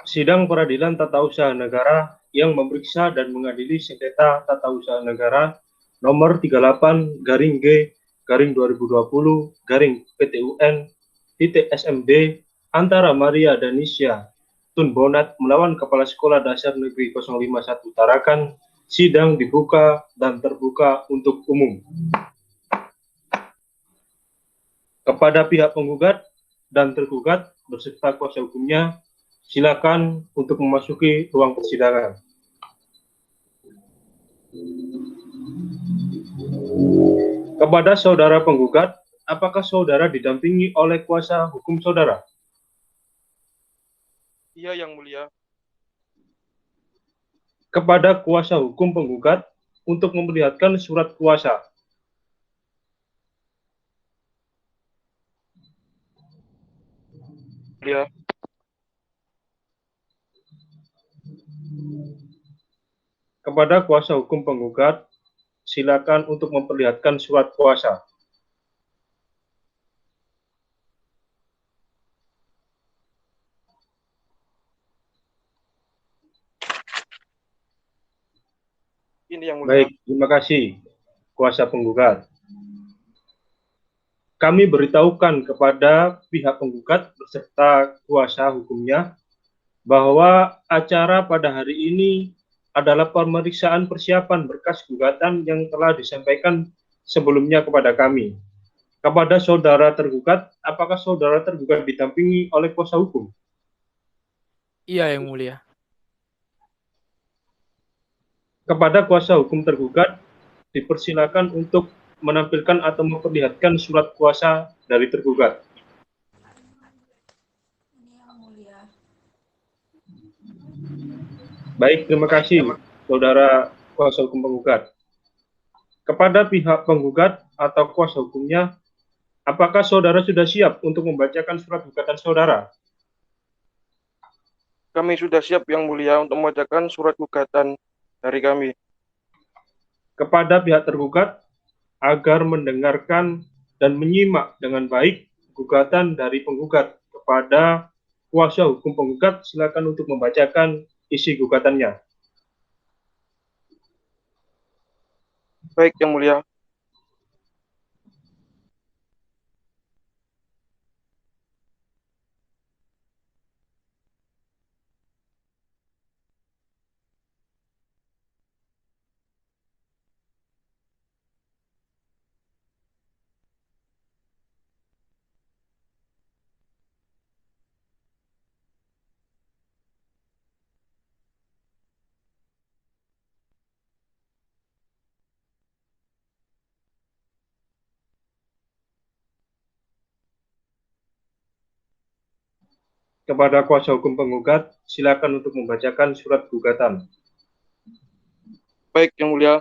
Sidang Peradilan Tata Usaha Negara yang memeriksa dan mengadili sengketa tata usaha negara nomor 38 garing G garing 2020 garing PTUN titik SMB antara Maria Danisya Tunbonat melawan Kepala Sekolah Dasar Negeri 051 Tarakan, sidang dibuka dan terbuka untuk umum. Kepada pihak penggugat dan tergugat beserta kuasa hukumnya, silakan untuk memasuki ruang persidangan. Kepada saudara penggugat, apakah saudara didampingi oleh kuasa hukum saudara? Iya, Yang Mulia. Kepada kuasa hukum penggugat untuk memperlihatkan surat kuasa. Mulia. Kepada kuasa hukum penggugat, silakan untuk memperlihatkan surat kuasa. Ini Yang Mulia. Baik, terima kasih kuasa penggugat. Kami beritahukan kepada pihak penggugat beserta kuasa hukumnya bahwa acara pada hari ini adalah pemeriksaan persiapan berkas gugatan yang telah disampaikan sebelumnya kepada kami. Kepada saudara tergugat, apakah saudara tergugat didampingi oleh kuasa hukum? Iya, Yang Mulia. Kepada kuasa hukum tergugat, dipersilakan untuk menampilkan atau memperlihatkan surat kuasa dari tergugat. Baik, terima kasih, saudara kuasa hukum penggugat. Kepada pihak penggugat atau kuasa hukumnya, apakah saudara sudah siap untuk membacakan surat gugatan saudara? Kami sudah siap, Yang Mulia, untuk membacakan surat gugatan dari kami. Kepada pihak tergugat, agar mendengarkan dan menyimak dengan baik gugatan dari penggugat. Kepada kuasa hukum penggugat, silakan untuk membacakan isi gugatannya. Baik, Yang Mulia. Kepada kuasa hukum penggugat, silakan untuk membacakan surat gugatan. Baik, Yang Mulia.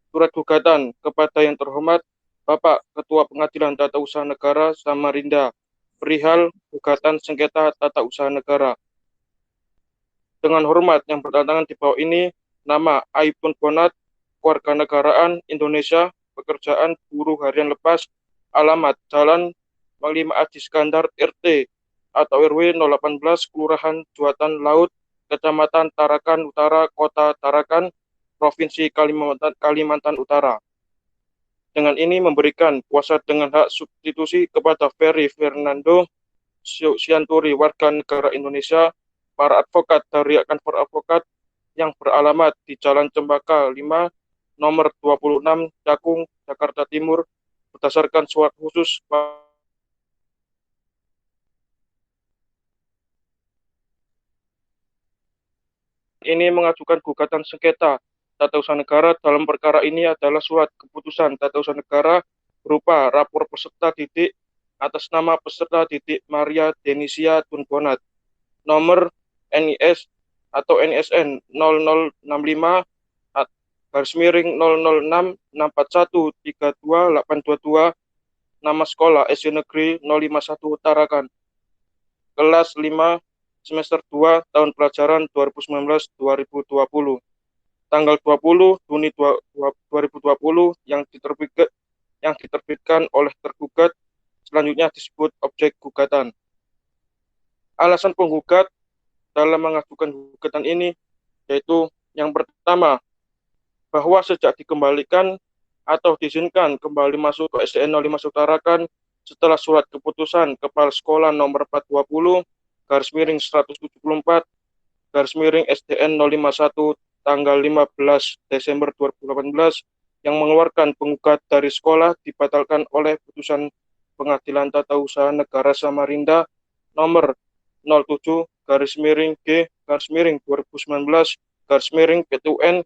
Surat gugatan kepada yang terhormat Bapak Ketua Pengadilan Tata Usaha Negara Samarinda perihal gugatan sengketa tata usaha negara. Dengan hormat yang bertantangan di bawah ini, nama Aibun Bonat, Kewarganegaraan Indonesia, pekerjaan buruh harian lepas, alamat Jalan Panglima Aji Skandar RT atau RW 018, Kelurahan Juatan Laut, Kecamatan Tarakan Utara, Kota Tarakan, Provinsi Kalimantan Utara. Dengan ini memberikan kuasa dengan hak substitusi kepada Ferry Fernando Sianturi, warga negara Indonesia, para advokat dari kantor advokat yang beralamat di Jalan Cempaka 5, nomor 26, Cakung, Jakarta Timur, berdasarkan surat khusus ini mengajukan gugatan sengketa tata usaha negara. Dalam perkara ini adalah surat keputusan tata usaha negara berupa rapor peserta didik atas nama peserta didik Maria Denisia Tunbonat, nomor NIS atau NSN 0065 garis miring 00664132822, nama sekolah SD Negeri 051 Tarakan, kelas 5 semester 2 tahun pelajaran 2019-2020, tanggal 20 Juni 2020 yang diterbitkan oleh tergugat, selanjutnya disebut objek gugatan. Alasan penggugat dalam mengajukan gugatan ini, yaitu yang pertama, bahwa sejak dikembalikan atau diizinkan kembali masuk ke SDN 05 Tarakan setelah surat keputusan Kepala Sekolah nomor 420 garis miring 174 garis miring SDN 051 tanggal 15 Desember 2018 yang mengeluarkan penggugat dari sekolah dibatalkan oleh putusan Pengadilan Tata Usaha Negara Samarinda nomor 07 garis miring G garis miring 2019 garis miring PTUN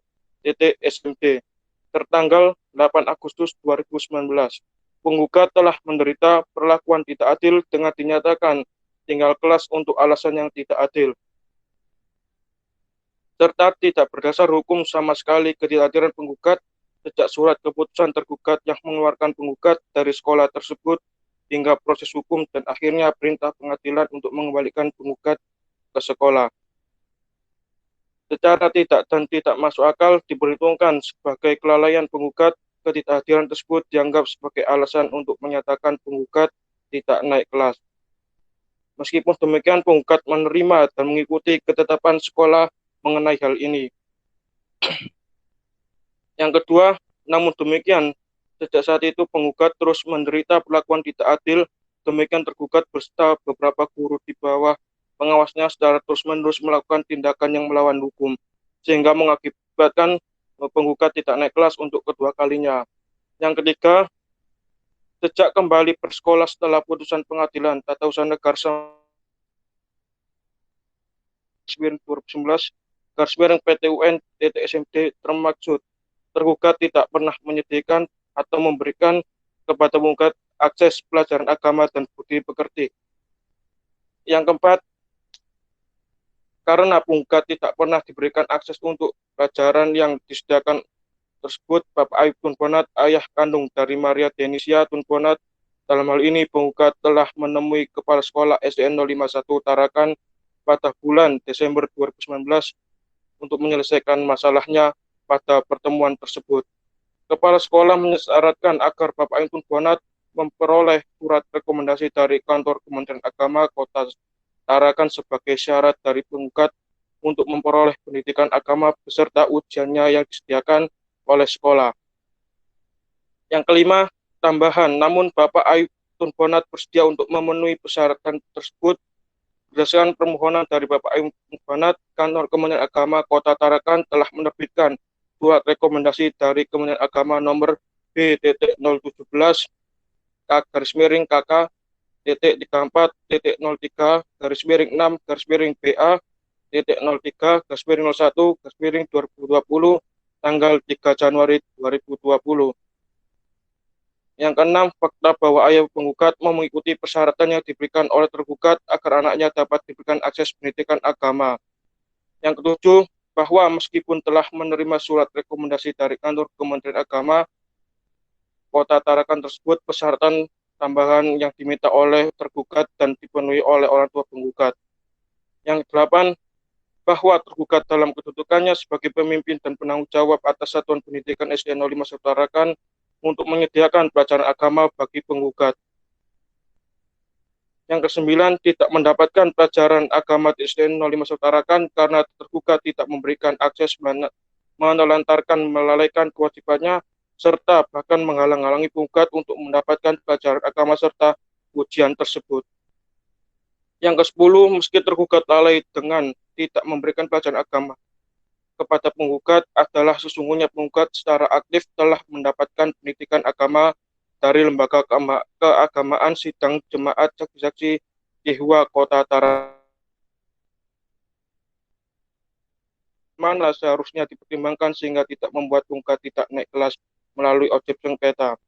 SMD tertanggal 8 Agustus 2019. Penggugat telah menderita perlakuan tidak adil dengan dinyatakan tinggal kelas untuk alasan yang tidak adil, serta tidak berdasar hukum sama sekali ketidakhadiran penggugat sejak surat keputusan tergugat yang mengeluarkan penggugat dari sekolah tersebut hingga proses hukum dan akhirnya perintah pengadilan untuk mengembalikan penggugat ke sekolah. Secara tidak masuk akal diperhitungkan sebagai kelalaian penggugat, ketidakhadiran tersebut dianggap sebagai alasan untuk menyatakan penggugat tidak naik kelas. Meskipun demikian, penggugat menerima dan mengikuti ketetapan sekolah mengenai hal ini. Yang kedua, namun demikian, sejak saat itu penggugat terus menderita perlakuan tidak adil, demikian tergugat beserta beberapa guru di bawah pengawasnya secara terus-menerus melakukan tindakan yang melawan hukum, sehingga mengakibatkan penggugat tidak naik kelas untuk kedua kalinya. Yang ketiga, sejak kembali bersekolah setelah putusan Pengadilan Tata Usaha Negara 2019 garis miring PTUN SMD termaksud, tergugat tidak pernah menyediakan atau memberikan kepada penggugat akses pelajaran agama dan budi pekerti. Yang keempat, karena penggugat tidak pernah diberikan akses untuk pelajaran yang disediakan tersebut, Bapak Ayub Tunbonat, ayah kandung dari Maria Denisia Tunbonat, dalam hal ini penggugat telah menemui Kepala Sekolah SDN 051 Tarakan pada bulan Desember 2019 untuk menyelesaikan masalahnya pada pertemuan tersebut. Kepala sekolah mensyaratkan agar Bapak Ayub Tunbonat memperoleh surat rekomendasi dari Kantor Kementerian Agama Kota Tarakan sebagai syarat dari penggugat untuk memperoleh pendidikan agama beserta ujiannya yang disediakan oleh sekolah. Yang kelima, tambahan, namun Bapak Ayub Tunbonat bersedia untuk memenuhi persyaratan tersebut. Berdasarkan permohonan dari Bapak Ayub Tunbonat, Kantor Kementerian Agama Kota Tarakan telah menerbitkan surat rekomendasi dari Kementerian Agama nomor B.017 garis miring KK .34.03 garis miring 6 garis miring BA .03 garis miring 01 garis miring 2020 tanggal 3 Januari 2020. Yang keenam, fakta bahwa ayah penggugat mau mengikuti persyaratan yang diberikan oleh tergugat agar anaknya dapat diberikan akses pendidikan agama. Yang ketujuh, bahwa meskipun telah menerima surat rekomendasi dari Kantor Kementerian Agama Kota Tarakan tersebut, persyaratan tambahan yang diminta oleh tergugat dan dipenuhi oleh orang tua penggugat. Yang delapan, bahwa tergugat dalam kedudukannya sebagai pemimpin dan penanggung jawab atas Satuan Pendidikan SDN 05 Tarakan untuk menyediakan pelajaran agama bagi penggugat. Yang kesembilan, tidak mendapatkan pelajaran agama di SDN 05 Tarakan karena tergugat tidak memberikan akses, menelantarkan, melalaikan kewajibannya, serta bahkan menghalang-halangi penggugat untuk mendapatkan pelajaran agama serta ujian tersebut. Yang ke-10, meski tergugat lalai dengan tidak memberikan pelajaran agama kepada penggugat, adalah sesungguhnya penggugat secara aktif telah mendapatkan pendidikan agama dari Lembaga Keagamaan Sidang Jemaat Saksi-Saksi Yehua Kota Tarakan. Mana seharusnya dipertimbangkan sehingga tidak membuat penggugat tidak naik kelas melalui objek sengketa.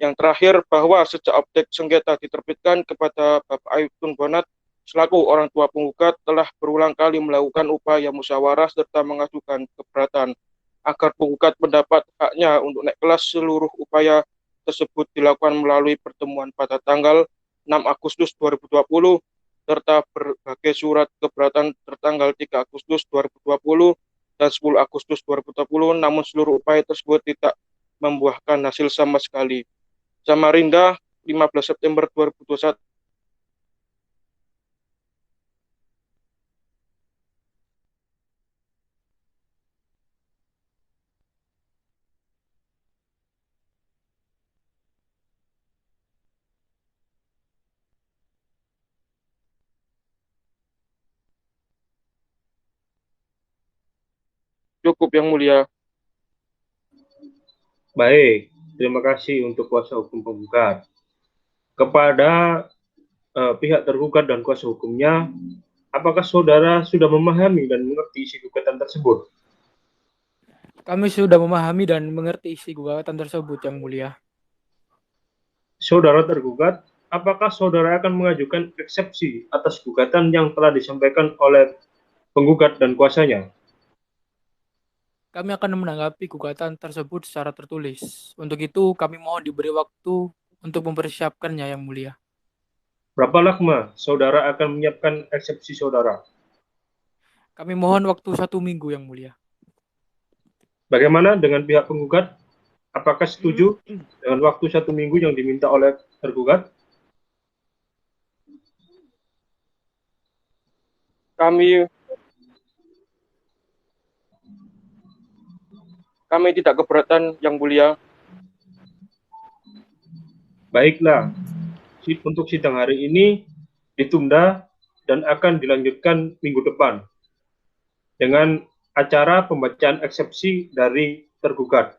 Yang terakhir, bahwa sejak objek sengketa diterbitkan kepada Bapak Ayub Tunbonat selaku orang tua penggugat telah berulang kali melakukan upaya musyawarah serta mengajukan keberatan agar penggugat mendapat haknya untuk naik kelas. Seluruh upaya tersebut dilakukan melalui pertemuan pada tanggal 6 Agustus 2020 serta berbagai surat keberatan tertanggal 3 Agustus 2020 dan 10 Agustus 2020, namun seluruh upaya tersebut tidak membuahkan hasil sama sekali. Samarinda, 15 September 2021. Cukup Yang Mulia. Baik, terima kasih untuk kuasa hukum penggugat. Kepada pihak tergugat dan kuasa hukumnya, apakah saudara sudah memahami dan mengerti isi gugatan tersebut? Kami sudah memahami dan mengerti isi gugatan tersebut, Yang Mulia. Saudara tergugat, apakah saudara akan mengajukan eksepsi atas gugatan yang telah disampaikan oleh penggugat dan kuasanya? Kami akan menanggapi gugatan tersebut secara tertulis. Untuk itu, kami mohon diberi waktu untuk mempersiapkannya, Yang Mulia. Berapa lama saudara akan menyiapkan eksepsi saudara? Kami mohon waktu 1 minggu, Yang Mulia. Bagaimana dengan pihak penggugat? Apakah setuju dengan waktu 1 minggu yang diminta oleh tergugat? Kami tidak keberatan, Yang Mulia. Baiklah, untuk sidang hari ini ditunda dan akan dilanjutkan minggu depan dengan acara pembacaan eksepsi dari tergugat.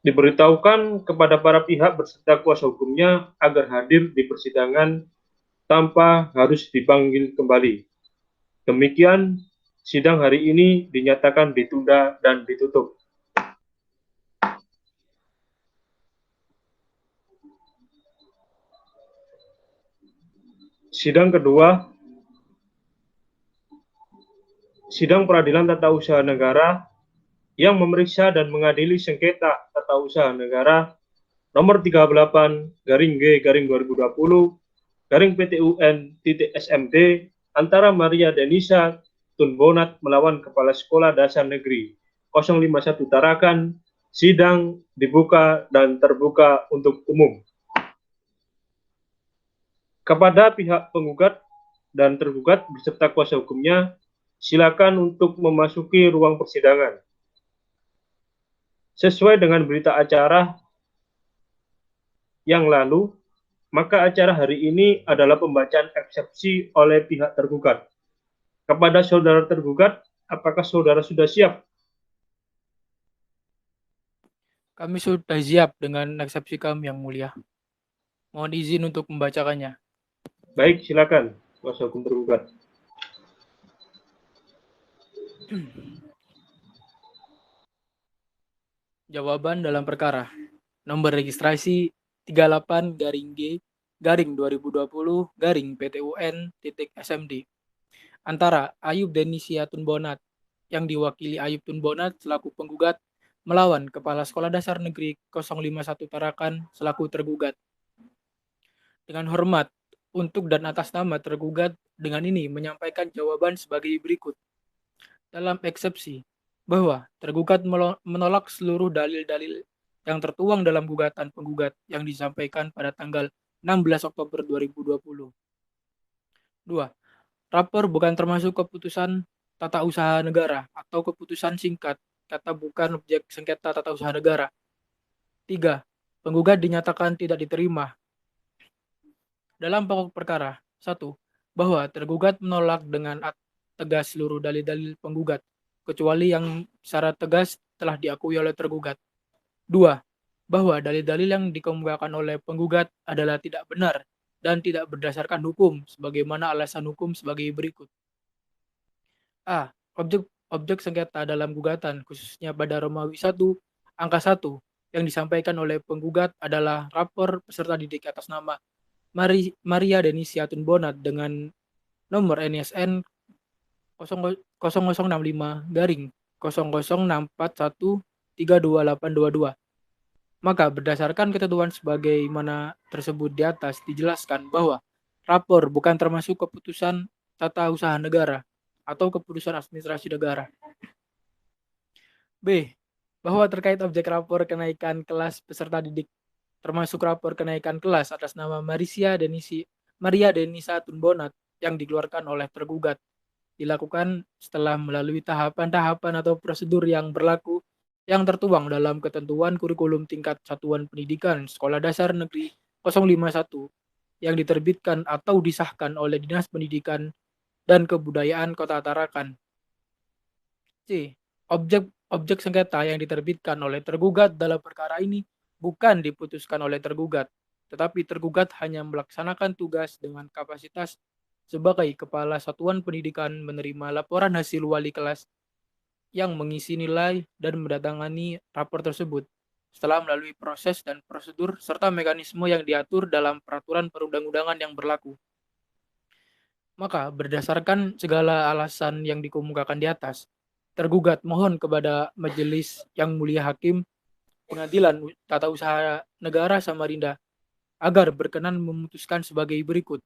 Diberitahukan kepada para pihak beserta kuasa hukumnya agar hadir di persidangan tanpa harus dipanggil kembali. Demikian, sidang hari ini dinyatakan ditunda dan ditutup. Sidang kedua, sidang peradilan tata usaha negara yang memeriksa dan mengadili sengketa tata usaha negara nomor 38/2020/PT UN.SMD antara Maria Denisa Tunbonat melawan Kepala Sekolah Dasar Negeri 051 Tarakan. Sidang dibuka dan terbuka untuk umum. Kepada pihak penggugat dan tergugat beserta kuasa hukumnya, silakan untuk memasuki ruang persidangan. Sesuai dengan berita acara yang lalu, maka acara hari ini adalah pembacaan eksepsi oleh pihak tergugat. Kepada saudara tergugat, apakah saudara sudah siap? Kami sudah siap dengan eksepsi kami, Yang Mulia. Mohon izin untuk membacakannya. Baik, silakan, kuasa hukum tergugat. Jawaban dalam perkara nomor registrasi 38-G/2020-PT UN.SMD antara Ayub Denisia Tunbonat yang diwakili Ayub Tunbonat selaku penggugat melawan Kepala Sekolah Dasar Negeri 051 Tarakan selaku tergugat. Dengan hormat, untuk dan atas nama tergugat dengan ini menyampaikan jawaban sebagai berikut. Dalam eksepsi, bahwa tergugat menolak seluruh dalil-dalil yang tertuang dalam gugatan penggugat yang disampaikan pada tanggal 16 Oktober 2020. 2. Rapor bukan termasuk keputusan tata usaha negara atau keputusan singkat kata bukan objek sengketa tata usaha negara. 3. Penggugat dinyatakan tidak diterima. Dalam pokok perkara, 1. Bahwa tergugat menolak dengan tegas seluruh dalil-dalil penggugat, kecuali yang secara tegas telah diakui oleh tergugat. 2. Bahwa dalil-dalil yang dikemukakan oleh penggugat adalah tidak benar dan tidak berdasarkan hukum, sebagaimana alasan hukum sebagai berikut. A. Objek sengketa dalam gugatan, khususnya pada Romawi 1, angka 1, yang disampaikan oleh penggugat adalah rapor peserta didik atas nama Maria Denisia Tunbonat dengan nomor NISN 0065-00641322822. Maka berdasarkan ketentuan sebagaimana tersebut di atas dijelaskan bahwa rapor bukan termasuk keputusan tata usaha negara atau keputusan administrasi negara. B. Bahwa terkait objek rapor kenaikan kelas peserta didik termasuk rapor kenaikan kelas atas nama Maria Denisa Tunbonat yang dikeluarkan oleh tergugat dilakukan setelah melalui tahapan-tahapan atau prosedur yang berlaku yang tertuang dalam ketentuan kurikulum tingkat satuan pendidikan Sekolah Dasar Negeri 051 yang diterbitkan atau disahkan oleh Dinas Pendidikan dan Kebudayaan Kota Tarakan. C. Objek sengketa yang diterbitkan oleh tergugat dalam perkara ini bukan diputuskan oleh tergugat, tetapi tergugat hanya melaksanakan tugas dengan kapasitas sebagai Kepala Satuan Pendidikan menerima laporan hasil wali kelas yang mengisi nilai dan mendatangani rapor tersebut setelah melalui proses dan prosedur serta mekanisme yang diatur dalam peraturan perundang-undangan yang berlaku. Maka berdasarkan segala alasan yang dikemukakan di atas, tergugat mohon kepada Majelis Yang Mulia Hakim Pengadilan Tata Usaha Negara Samarinda agar berkenan memutuskan sebagai berikut.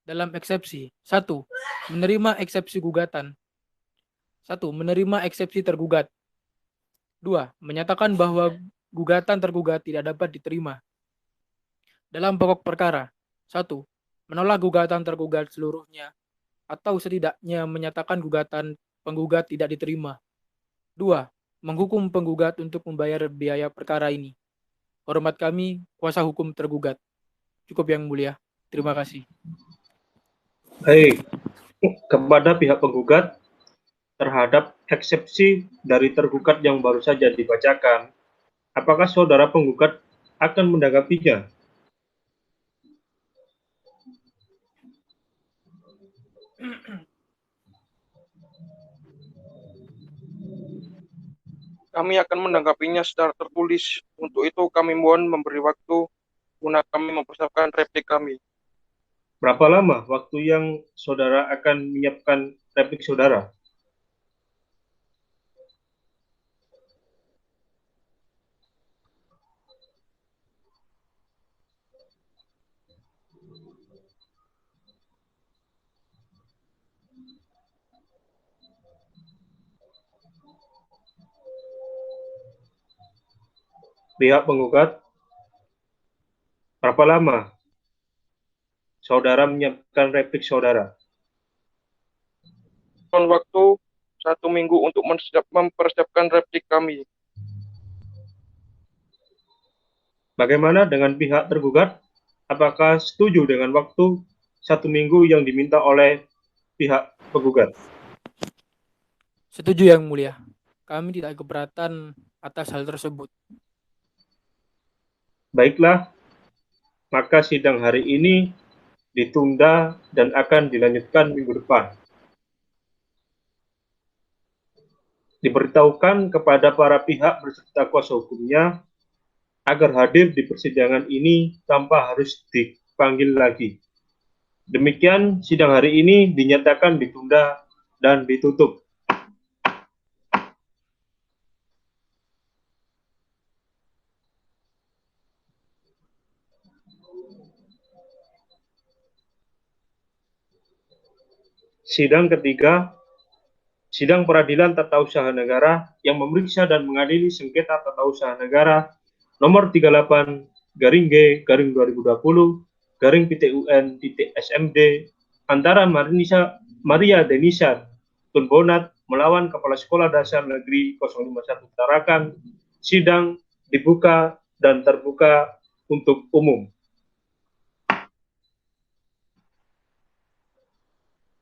Dalam eksepsi, 1. Menerima eksepsi gugatan. 1. Menerima eksepsi tergugat. 2. Menyatakan bahwa gugatan tergugat tidak dapat diterima. Dalam pokok perkara, 1. Menolak gugatan tergugat seluruhnya atau setidaknya menyatakan gugatan penggugat tidak diterima. 2. Menghukum penggugat untuk membayar biaya perkara ini. Hormat kami, kuasa hukum tergugat. Cukup Yang Mulia. Terima kasih. Baik, kepada pihak penggugat terhadap eksepsi dari tergugat yang baru saja dibacakan, apakah saudara penggugat akan menanggapinya? Kami akan menanggapinya secara tertulis. Untuk itu kami mohon memberi waktu guna kami mempersiapkan replik kami. Berapa lama waktu yang saudara akan menyiapkan replik saudara? Pihak penggugat, berapa lama saudara menyiapkan replik saudara? Mohon waktu 1 minggu untuk mempersiapkan replik kami. Bagaimana dengan pihak tergugat? Apakah setuju dengan waktu 1 minggu yang diminta oleh pihak penggugat? Setuju Yang Mulia. Kami tidak keberatan atas hal tersebut. Baiklah, maka sidang hari ini ditunda dan akan dilanjutkan minggu depan. Diberitahukan kepada para pihak berserta kuasa hukumnya agar hadir di persidangan ini tanpa harus dipanggil lagi. Demikian sidang hari ini dinyatakan ditunda dan ditutup. Sidang ketiga, sidang peradilan tata usaha negara yang memeriksa dan mengadili sengketa tata usaha negara nomor 38 garing G garing 2020 garing PTUN.SMD antara Maria Denisa Tunbonat melawan Kepala Sekolah Dasar Negeri 051 Tarakan. Sidang dibuka dan terbuka untuk umum.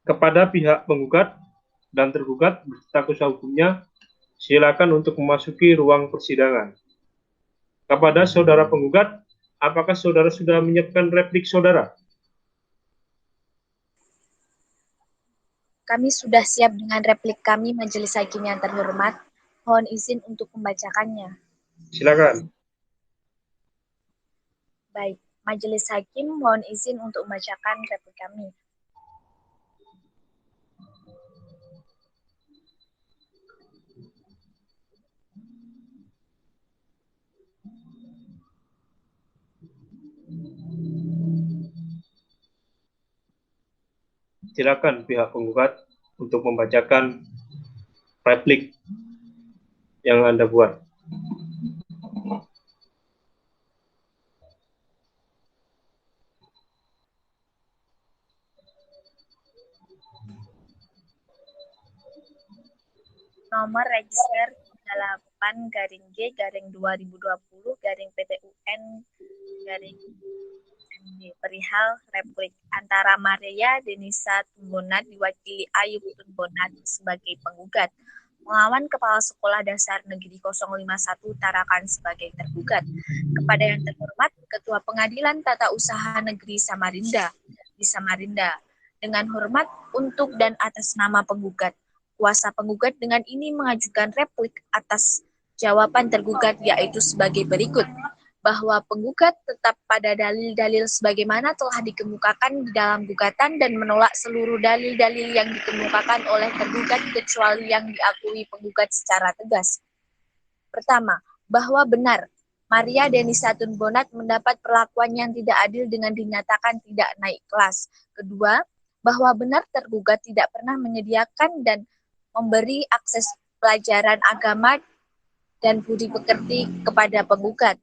Kepada pihak penggugat dan tergugat beserta kuasa hukumnya, silakan untuk memasuki ruang persidangan. Kepada saudara penggugat, apakah saudara sudah menyiapkan replik saudara? Kami sudah siap dengan replik kami, Majelis Hakim yang terhormat. Mohon izin untuk membacakannya. Silakan. Baik, Majelis Hakim mohon izin untuk membacakan replik kami. Silakan pihak penggugat untuk membacakan replik yang Anda buat. Nomor register 38 garing G garing 2020 garing PTUN garing SMD perihal replik antara Maria Denisa Tumbonat diwakili Ayub Tumbonat sebagai penggugat melawan Kepala Sekolah Dasar Negeri 051 Tarakan sebagai tergugat. Kepada yang terhormat Ketua Pengadilan Tata Usaha Negeri Samarinda di Samarinda, dengan hormat untuk dan atas nama penggugat, kuasa penggugat dengan ini mengajukan replik atas jawaban tergugat, yaitu sebagai berikut, bahwa penggugat tetap pada dalil-dalil sebagaimana telah dikemukakan di dalam gugatan dan menolak seluruh dalil-dalil yang dikemukakan oleh tergugat kecuali yang diakui penggugat secara tegas. Pertama, bahwa benar Maria Denisa Tumbonat mendapat perlakuan yang tidak adil dengan dinyatakan tidak naik kelas. Kedua, bahwa benar tergugat tidak pernah menyediakan dan memberi akses pelajaran agama dan budi pekerti kepada penggugat.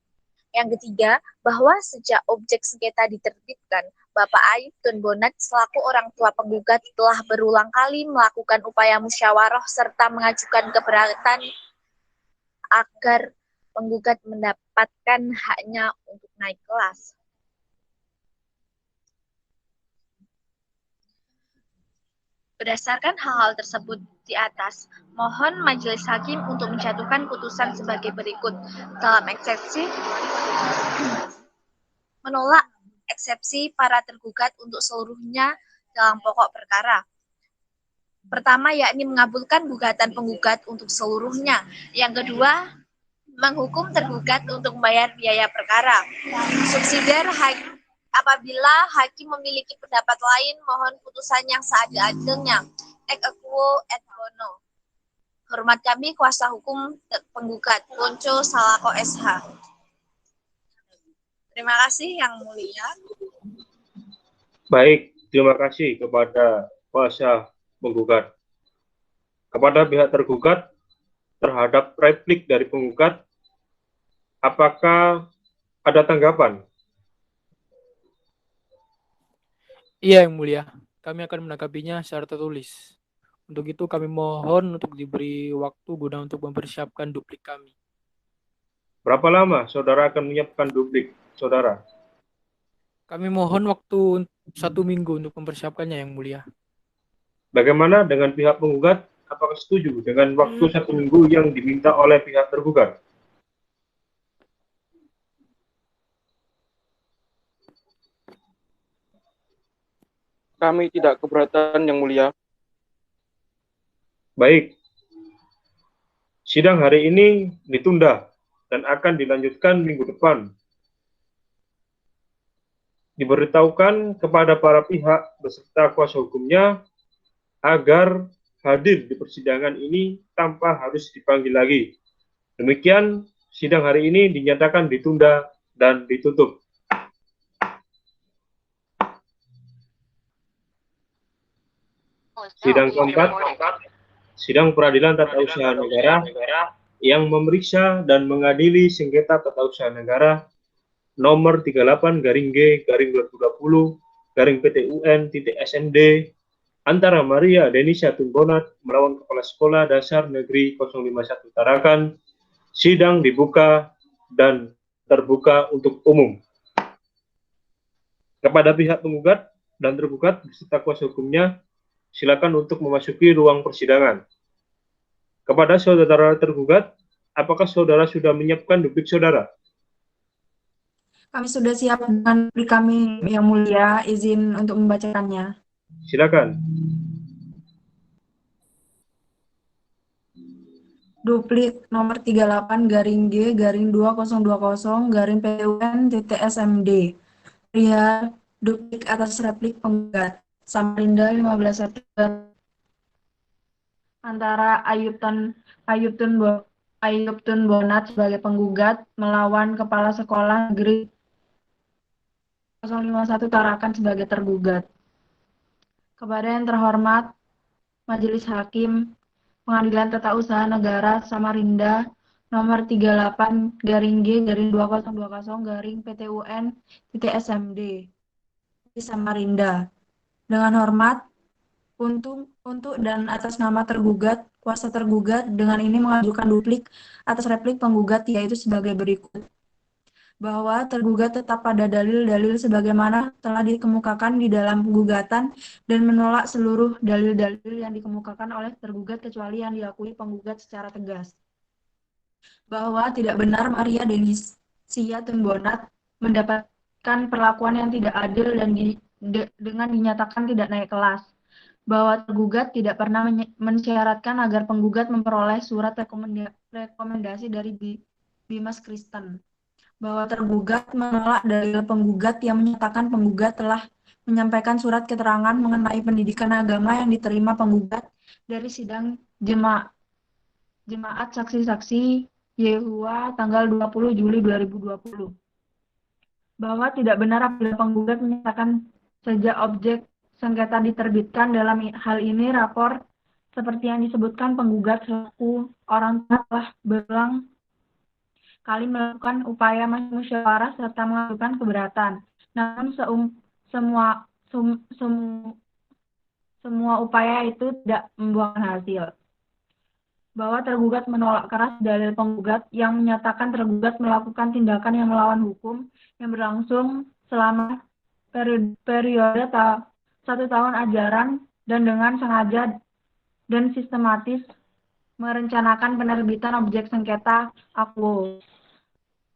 Yang ketiga, bahwa sejak objek sengketa diterbitkan, Bapak Ayub Tumbonat selaku orang tua penggugat telah berulang kali melakukan upaya musyawarah serta mengajukan keberatan agar penggugat mendapatkan haknya untuk naik kelas. Berdasarkan hal-hal tersebut di atas, mohon Majelis Hakim untuk menjatuhkan putusan sebagai berikut. Dalam eksepsi, menolak eksepsi para tergugat untuk seluruhnya dalam pokok perkara. Pertama, yakni mengabulkan gugatan penggugat untuk seluruhnya. Yang kedua, menghukum tergugat untuk membayar biaya perkara. Subsidiar apabila hakim memiliki pendapat lain, mohon putusan yang seadil-adilnya. Ex equo et bono. Hormat kami, kuasa hukum penggugat, Ponco Salako SH. Terima kasih Yang Mulia. Baik, terima kasih kepada kuasa penggugat. Kepada pihak tergugat terhadap replik dari penggugat, apakah ada tanggapan? Iya, Yang Mulia. Kami akan menanggapinya secara tertulis. Untuk itu kami mohon untuk diberi waktu guna untuk mempersiapkan duplik kami. Berapa lama saudara akan menyiapkan duplik saudara? Kami mohon waktu 1 minggu untuk mempersiapkannya, Yang Mulia. Bagaimana dengan pihak penggugat? Apakah setuju dengan waktu 1 minggu yang diminta oleh pihak tergugat? Kami tidak keberatan, Yang Mulia. Baik, sidang hari ini ditunda dan akan dilanjutkan minggu depan. Diberitahukan kepada para pihak beserta kuasa hukumnya agar hadir di persidangan ini tanpa harus dipanggil lagi. Demikian, sidang hari ini dinyatakan ditunda dan ditutup. Sidang keempat, sidang peradilan tata usaha negara yang memeriksa dan mengadili sengketa tata usaha negara nomor 38/G/2020/PTUN.SMD antara Maria Denisa Tumbonat melawan Kepala Sekolah Dasar Negeri 051 Tarakan. Sidang dibuka dan terbuka untuk umum. Kepada pihak penggugat dan tergugat beserta kuasa hukumnya, silakan untuk memasuki ruang persidangan. Kepada saudara tergugat, apakah saudara sudah menyiapkan duplik saudara? Kami sudah siap dengan duplik kami, Yang Mulia. Izin untuk membacakannya. Silakan. Duplik nomor 38/G/2020/PTUN.SMD. Pria duplik atas replik penggugat. Samarinda 15 September. Antara Ayub Tumbonat sebagai penggugat melawan Kepala Sekolah Negeri 051 Tarakan sebagai tergugat. Kepada yang terhormat Majelis Hakim Pengadilan Tata Usaha Negara Samarinda nomor 38/G/2020/PTUN.SMD di Samarinda. Dengan hormat, untuk dan atas nama tergugat, kuasa tergugat dengan ini mengajukan duplik atas replik penggugat, yaitu sebagai berikut. bahwa tergugat tetap pada dalil-dalil sebagaimana telah dikemukakan di dalam gugatan dan menolak seluruh dalil-dalil yang dikemukakan oleh tergugat kecuali yang diakui penggugat secara tegas. Bahwa tidak benar Maria Denisia Tunbonat mendapatkan perlakuan yang tidak adil dan dengan dinyatakan tidak naik kelas. Bahwa tergugat tidak pernah mensyaratkan agar penggugat memperoleh surat rekomendasi dari Bimas Kristen. Bahwa tergugat menolak dalil penggugat yang menyatakan penggugat telah menyampaikan surat keterangan mengenai pendidikan agama yang diterima penggugat dari sidang jemaat saksi-saksi Yehua tanggal 20 Juli 2020. Bahwa tidak benar apabila penggugat menyatakan sejak objek sengketa diterbitkan dalam hal ini rapor seperti yang disebutkan penggugat selaku orang tua telah berulang kali melakukan upaya musyawarah serta mengajukan keberatan. Namun semua upaya itu tidak membuahkan hasil. Bahwa tergugat menolak keras dalil penggugat yang menyatakan tergugat melakukan tindakan yang melawan hukum yang berlangsung selama periode 1 tahun ajaran dan dengan sengaja dan sistematis merencanakan penerbitan objek sengketa akwo.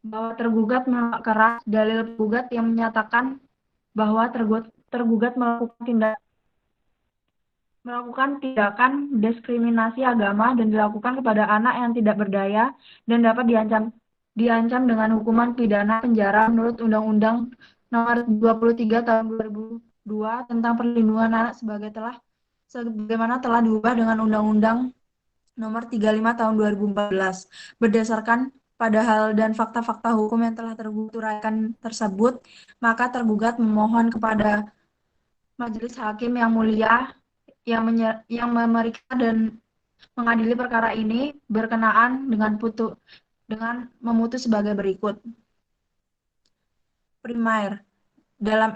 Bahwa tergugat menolak keras dalil penggugat yang menyatakan bahwa tergugat melakukan tindakan diskriminasi agama dan dilakukan kepada anak yang tidak berdaya dan dapat diancam dengan hukuman pidana penjara menurut Undang-Undang Nomor 23 Tahun 2002 tentang Perlindungan Anak sebagaimana telah diubah dengan Undang-Undang Nomor 35 Tahun 2014. Berdasarkan pada hal dan fakta-fakta hukum yang telah tergugat uraikan tersebut, maka tergugat memohon kepada Majelis Hakim yang mulia yang memeriksa dan mengadili perkara ini berkenaan dengan memutus sebagai berikut. Primair, dalam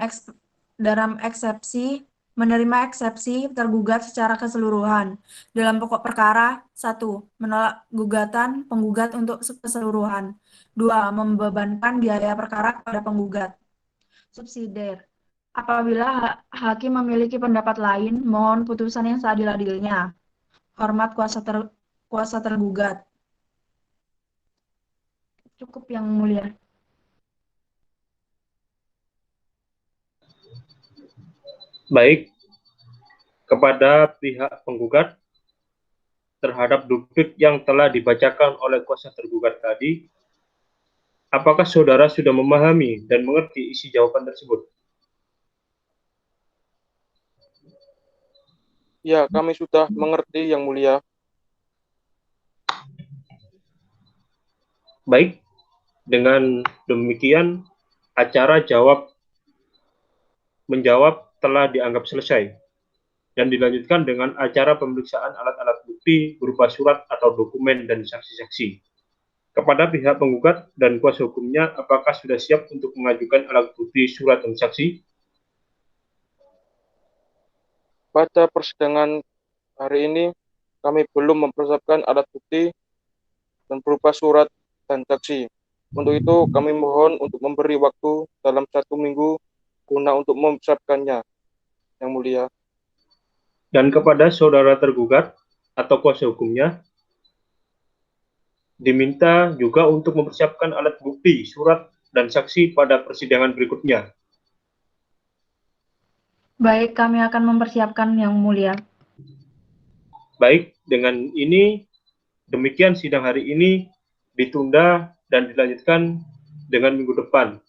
eksepsi menerima eksepsi tergugat secara keseluruhan. Dalam pokok perkara, 1. Menolak gugatan penggugat untuk keseluruhan. 2. Membebankan biaya perkara kepada penggugat. Subsidiar. Apabila hakim memiliki pendapat lain, mohon putusan yang seadil-adilnya. Hormat kuasa tergugat. Cukup yang mulia. Baik, kepada pihak penggugat terhadap duplik yang telah dibacakan oleh kuasa tergugat tadi, apakah saudara sudah memahami dan mengerti isi jawaban tersebut? Ya, kami sudah mengerti, Yang Mulia. Baik, dengan demikian acara menjawab telah dianggap selesai dan dilanjutkan dengan acara pemeriksaan alat-alat bukti berupa surat atau dokumen dan saksi-saksi. Kepada pihak penggugat dan kuasa hukumnya, apakah sudah siap untuk mengajukan alat bukti surat dan saksi? Pada persidangan hari ini, kami belum mempersiapkan alat bukti dan berupa surat dan saksi. Untuk itu, kami mohon untuk memberi waktu dalam 1 minggu guna untuk mempersiapkannya, Yang Mulia. Dan kepada saudara tergugat atau kuasa hukumnya, diminta juga untuk mempersiapkan alat bukti, surat, dan saksi pada persidangan berikutnya. Baik, kami akan mempersiapkan Yang Mulia. Baik, dengan ini, demikian sidang hari ini ditunda dan dilanjutkan dengan minggu depan,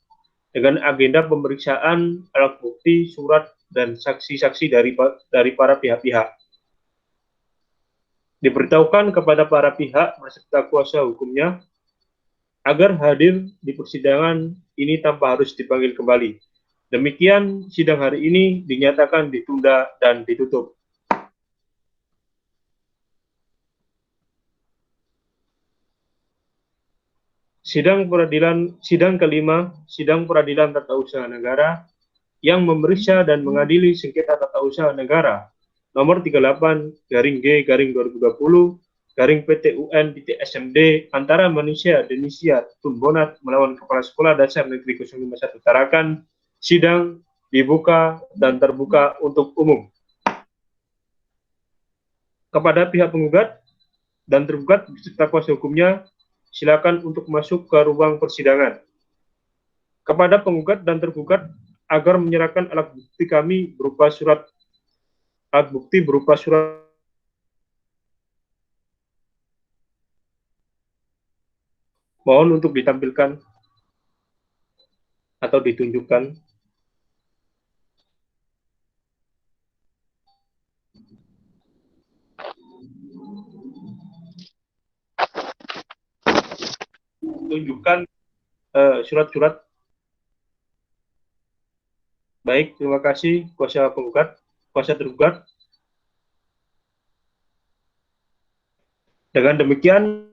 dengan agenda pemeriksaan alat bukti, surat, dan saksi-saksi dari para pihak-pihak. Diberitahukan kepada para pihak beserta kuasa hukumnya agar hadir di persidangan ini tanpa harus dipanggil kembali. Demikian sidang hari ini dinyatakan ditunda dan ditutup. Sidang kelima, sidang peradilan tata usaha negara yang memeriksa dan mengadili sengketa tata usaha negara nomor 38/G/2020 garing PTUN.SMD antara manusia Denisia Tunbonat melawan Kepala Sekolah Dasar Negeri 051 Tarakan, sidang dibuka dan terbuka untuk umum. Kepada pihak penggugat dan tergugat beserta kuasa hukumnya, silakan untuk masuk ke ruang persidangan. Kepada penggugat dan tergugat agar menyerahkan alat bukti kami berupa surat mohon untuk ditampilkan atau ditunjukkan. Tunjukkan surat-surat. Baik, terima kasih kuasa penggugat, kuasa tergugat. Dengan demikian,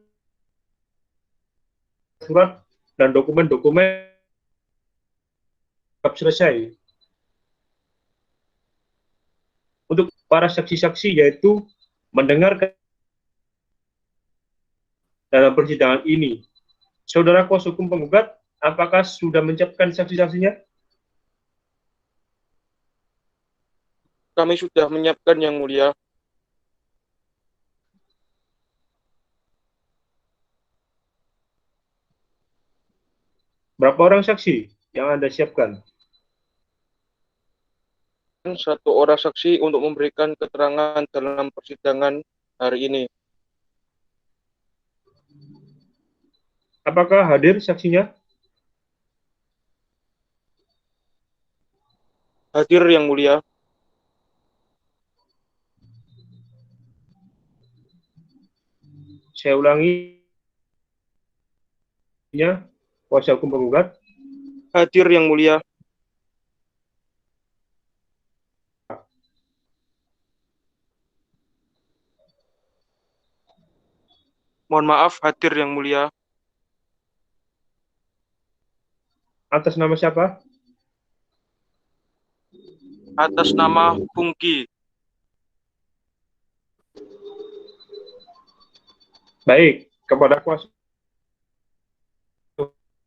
surat dan dokumen-dokumen selesai. Untuk para saksi-saksi yaitu mendengarkan dalam persidangan ini. Saudara kuasa hukum penggugat, apakah sudah menyiapkan saksi-saksinya? Kami sudah menyiapkan, Yang Mulia. Berapa orang saksi yang Anda siapkan? Satu orang saksi untuk memberikan keterangan dalam persidangan hari ini. Apakah hadir saksinya? Hadir, Yang Mulia. Saya ulangi, kuasa hukum penggugat. Hadir, Yang Mulia. Mohon maaf, hadir, Yang Mulia. Atas nama siapa? Atas nama Pungki. Baik, kepada kuasa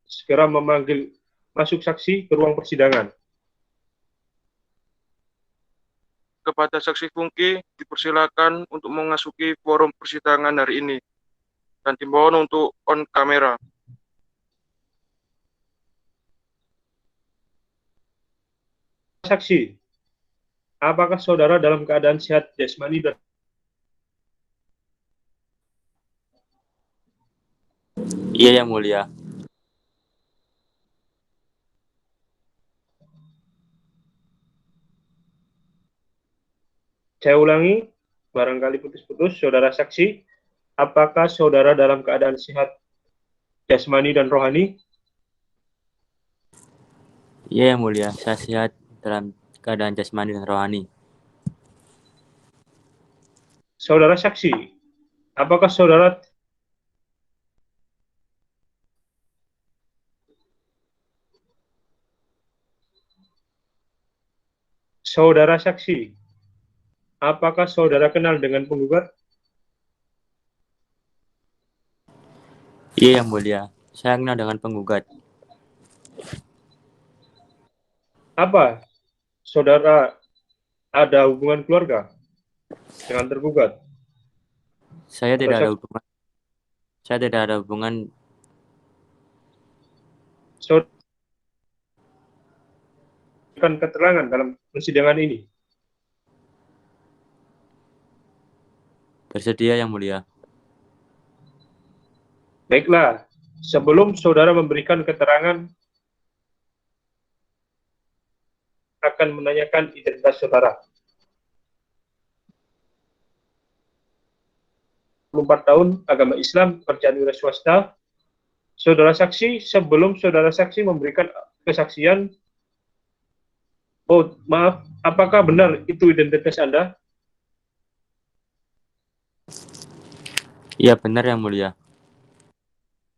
segera memanggil masuk saksi ke ruang persidangan. Kepada saksi Pungki dipersilakan untuk memasuki forum persidangan hari ini dan dimohon untuk on kamera. Saksi, apakah saudara dalam keadaan sehat jasmani dan Iya, Yang Mulia. saya ulangi, barangkali putus-putus, saudara saksi, apakah saudara dalam keadaan sehat jasmani dan rohani? Iya, Yang Mulia. Saya sehat dalam keadaan jasmani dan rohani. Saudara saksi, apakah saudara saksi, apakah saudara kenal dengan penggugat? Iya, Yang Mulia. Saya kenal dengan penggugat. Apa saudara ada hubungan keluarga dengan tergugat? Saya Atau tidak ada hubungan. Saya tidak ada hubungan. Saudara keterangan dalam persidangan ini? Bersedia, Yang Mulia. Baiklah, sebelum saudara memberikan keterangan, akan menanyakan identitas saudara. 24 tahun, agama Islam, kerjaan wira swasta. Saudara saksi, sebelum saudara saksi memberikan kesaksian, oh maaf, apakah benar itu identitas Anda? Iya, benar, Yang Mulia.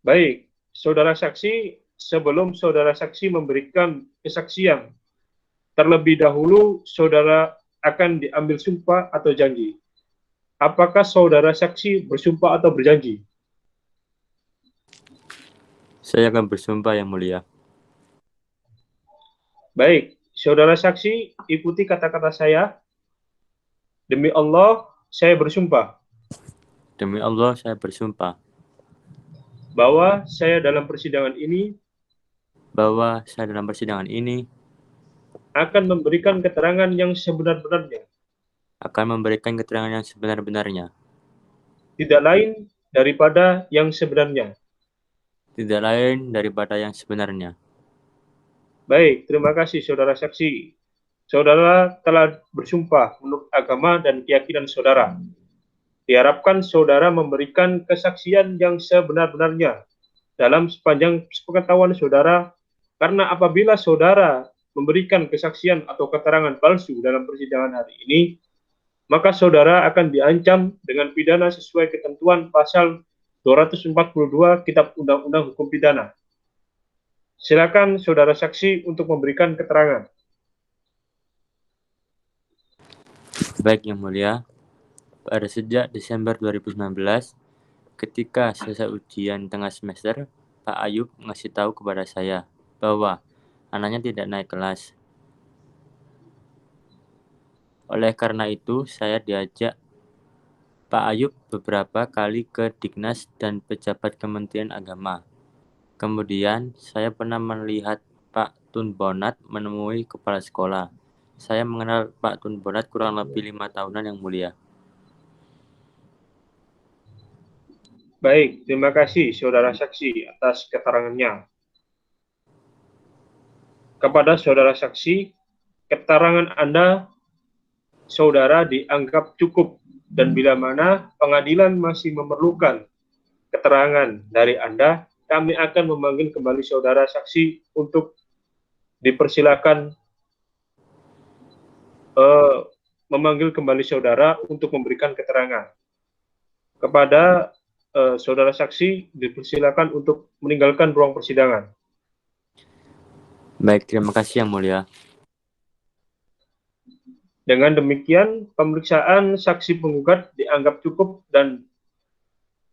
Baik, saudara saksi, sebelum saudara saksi memberikan kesaksian, terlebih dahulu saudara akan diambil sumpah atau janji. Apakah saudara saksi bersumpah atau berjanji? Saya akan bersumpah, Yang Mulia. Baik, saudara saksi, ikuti kata-kata saya. Demi Allah, saya bersumpah Demi Allah, saya bersumpah bahwa saya dalam persidangan ini akan memberikan keterangan yang sebenar-benarnya, tidak lain daripada yang sebenarnya. Baik, terima kasih saudara saksi. Saudara telah bersumpah menurut agama dan keyakinan saudara. Diharapkan saudara memberikan kesaksian yang sebenar-benarnya dalam sepanjang pengetahuan saudara, karena apabila saudara memberikan kesaksian atau keterangan palsu dalam persidangan hari ini, maka saudara akan diancam dengan pidana sesuai ketentuan pasal 242 Kitab Undang-Undang Hukum Pidana. Silakan saudara saksi untuk memberikan keterangan. Baik, Yang Mulia. Pada sejak Desember 2019, ketika selesai ujian tengah semester, Pak Ayub ngasih tahu kepada saya bahwa anaknya tidak naik kelas. Oleh karena itu, saya diajak Pak Ayub beberapa kali ke Dignas dan pejabat Kementerian Agama. Kemudian, saya pernah melihat Pak Tun Bonat menemui kepala sekolah. Saya mengenal Pak Tun Bonat kurang lebih 5 tahunan, Yang Mulia. Baik, terima kasih saudara saksi atas keterangannya. Kepada saudara saksi, keterangan Anda, saudara, dianggap cukup, dan bila mana pengadilan masih memerlukan keterangan dari Anda, kami akan memanggil kembali saudara saksi untuk dipersilakan memanggil kembali saudara untuk memberikan keterangan. Kepada saudara saksi dipersilakan untuk meninggalkan ruang persidangan. Baik, terima kasih Yang Mulia. Dengan demikian, pemeriksaan saksi penggugat dianggap cukup dan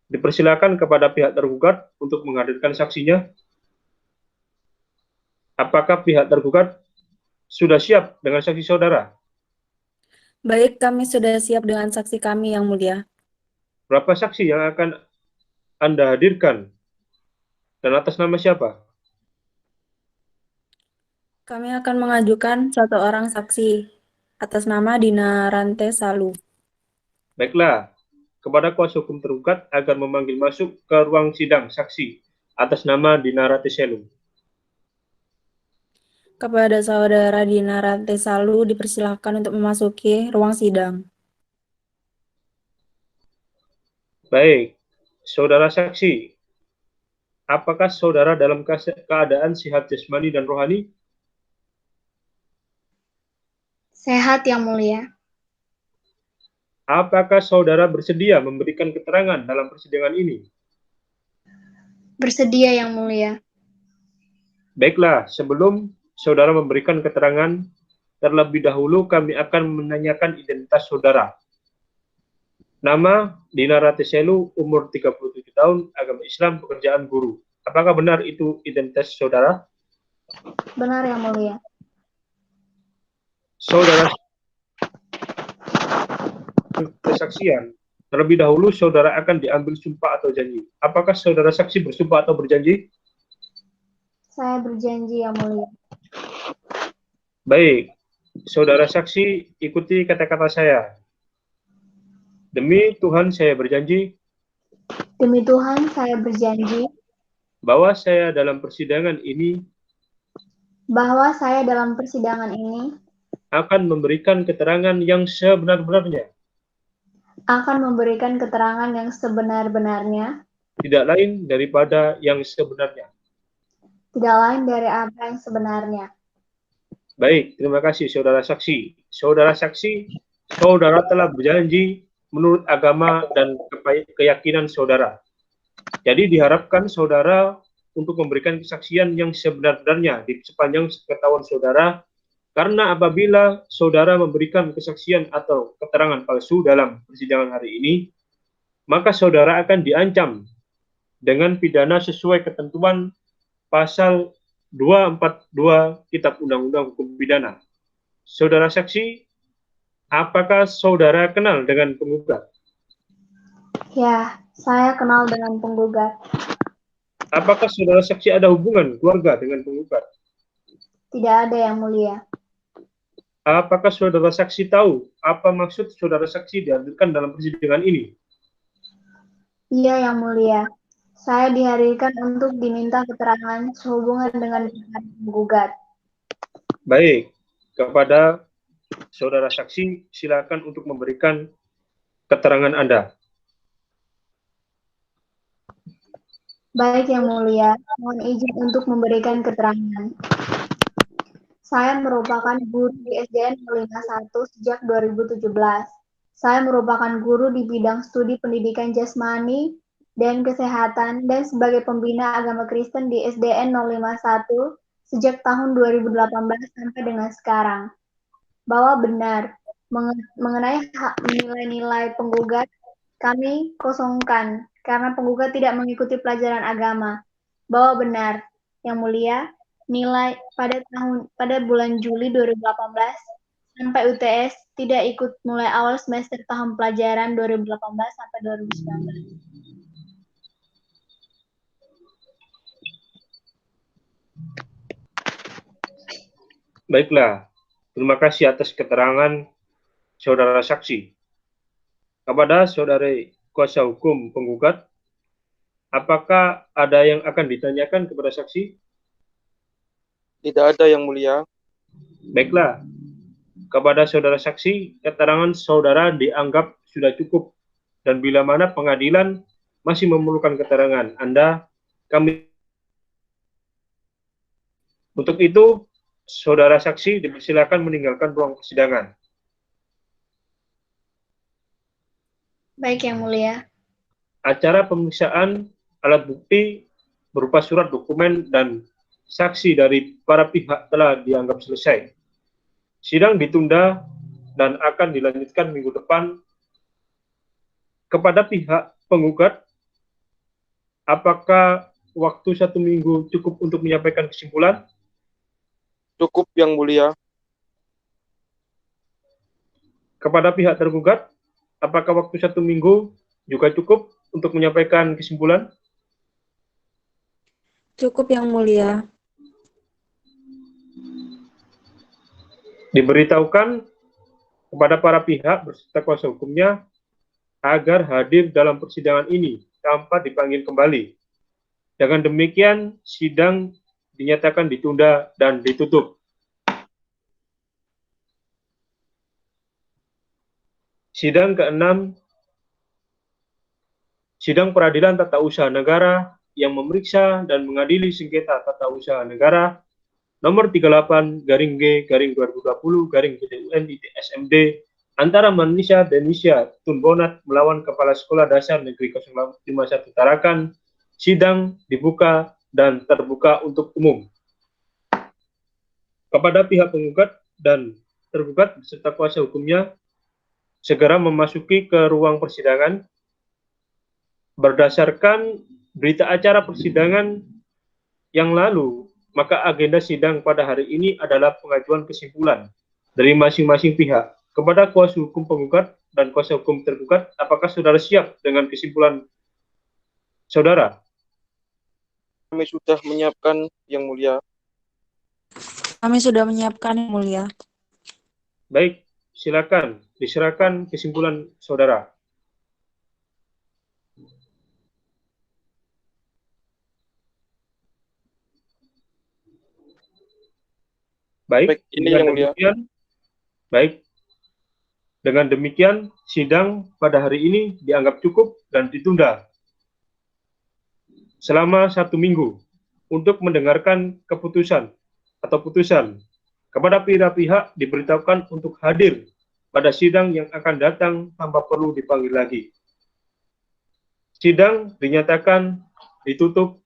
dipersilakan kepada pihak tergugat untuk menghadirkan saksinya. Apakah pihak tergugat sudah siap dengan saksi saudara? Baik, kami sudah siap dengan saksi kami, Yang Mulia. Berapa saksi yang akan Anda hadirkan? Dan atas nama siapa? Kami akan mengajukan 1 orang saksi atas nama Dina Rante Salu. Baiklah, kepada kuasa hukum tergugat agar memanggil masuk ke ruang sidang saksi atas nama Dina Rante Salu. Kepada saudara Dina Rante Salu dipersilahkan untuk memasuki ruang sidang. Baik, saudara saksi, apakah saudara dalam keadaan sehat jasmani dan rohani? Sehat, Yang Mulia. Apakah saudara bersedia memberikan keterangan dalam persidangan ini? Bersedia, Yang Mulia. Baiklah, sebelum saudara memberikan keterangan, terlebih dahulu kami akan menanyakan identitas saudara. Nama Dina Rante Salu, umur 37 tahun, agama Islam, pekerjaan guru. Apakah benar itu identitas saudara? Benar, Yang Mulia. Saudara kesaksian, terlebih dahulu saudara akan diambil sumpah atau janji. Apakah saudara saksi bersumpah atau berjanji? Saya berjanji, Yang Mulia. Baik, saudara saksi ikuti kata-kata saya. Demi Tuhan saya berjanji. Demi Tuhan saya berjanji. Bahwa saya dalam persidangan ini. Bahwa saya dalam persidangan ini. Akan memberikan keterangan yang sebenar-benarnya. Akan memberikan keterangan yang sebenar-benarnya. Tidak lain daripada yang sebenarnya. Tidak lain dari apa yang sebenarnya. Baik, terima kasih saudara saksi. Saudara saksi, saudara telah berjanji menurut agama dan keyakinan saudara. Jadi diharapkan saudara untuk memberikan kesaksian yang sebenar-benarnya di sepanjang pengetahuan saudara, Karena apabila saudara memberikan kesaksian atau keterangan palsu dalam persidangan hari ini, maka saudara akan diancam dengan pidana sesuai ketentuan pasal 242 Kitab Undang-Undang Hukum Pidana. Saudara saksi, apakah saudara kenal dengan penggugat? Ya, saya kenal dengan penggugat. Apakah saudara saksi ada hubungan keluarga dengan penggugat? Tidak ada, Yang Mulia. Apakah saudara saksi tahu apa maksud saudara saksi dihadirkan dalam persidangan ini? Iya, Yang Mulia. Saya dihadirkan untuk diminta keterangan sehubungan dengan penggugat. Baik, kepada saudara saksi silakan untuk memberikan keterangan Anda. Baik, Yang Mulia, mohon izin untuk memberikan keterangan. Saya merupakan guru di SDN 051 sejak 2017. Saya merupakan guru di bidang studi pendidikan jasmani dan kesehatan dan sebagai pembina agama Kristen di SDN 051 sejak tahun 2018 sampai dengan sekarang. Bahwa benar, mengenai nilai-nilai penggugat, kami kosongkan karena penggugat tidak mengikuti pelajaran agama. Bahwa benar, Yang Mulia, nilai pada bulan Juli 2018 sampai UTS tidak ikut mulai awal semester tahun pelajaran 2018 sampai 2019. Baiklah, terima kasih atas keterangan saudara saksi. Kepada saudara kuasa hukum penggugat, apakah ada yang akan ditanyakan kepada saksi? Tidak ada, Yang Mulia. Baiklah, kepada saudara saksi, keterangan saudara dianggap sudah cukup, dan bila mana pengadilan masih memerlukan keterangan Anda, kami. Untuk itu, saudara saksi dipersilakan meninggalkan ruang persidangan. Baik, Yang Mulia. Acara pemeriksaan alat bukti berupa surat dokumen dan saksi dari para pihak telah dianggap selesai. Sidang ditunda dan akan dilanjutkan minggu depan. Kepada pihak penggugat, apakah waktu 1 minggu cukup untuk menyampaikan kesimpulan? Cukup, Yang Mulia. Kepada pihak tergugat, apakah waktu 1 minggu juga cukup untuk menyampaikan kesimpulan? Cukup, Yang Mulia. Diberitahukan kepada para pihak beserta kuasa hukumnya agar hadir dalam persidangan ini tanpa dipanggil kembali. Dengan demikian, sidang dinyatakan ditunda dan ditutup. Sidang ke-6, Sidang Peradilan Tata Usaha Negara yang memeriksa dan mengadili sengketa tata usaha negara nomor 38-G-2020-PTUN-SMD antara Manisha Denisha Tunbonat melawan Kepala Sekolah Dasar Negeri 051 Tarakan. Sidang dibuka dan terbuka untuk umum. Kepada pihak penggugat dan tergugat beserta kuasa hukumnya segera memasuki ke ruang persidangan. Berdasarkan berita acara persidangan yang lalu, maka agenda sidang pada hari ini adalah pengajuan kesimpulan dari masing-masing pihak. Kepada kuasa hukum penggugat dan kuasa hukum tergugat, apakah saudara siap dengan kesimpulan saudara? Kami sudah menyiapkan, Yang Mulia. Kami sudah menyiapkan, Yang Mulia. Baik, silakan diserahkan kesimpulan saudara. Baik, ini Yang Mulia. Dengan demikian, sidang pada hari ini dianggap cukup dan ditunda selama 1 minggu untuk mendengarkan keputusan atau putusan. Kepada pihak diberitahukan untuk hadir pada sidang yang akan datang tanpa perlu dipanggil lagi. Sidang dinyatakan ditutup.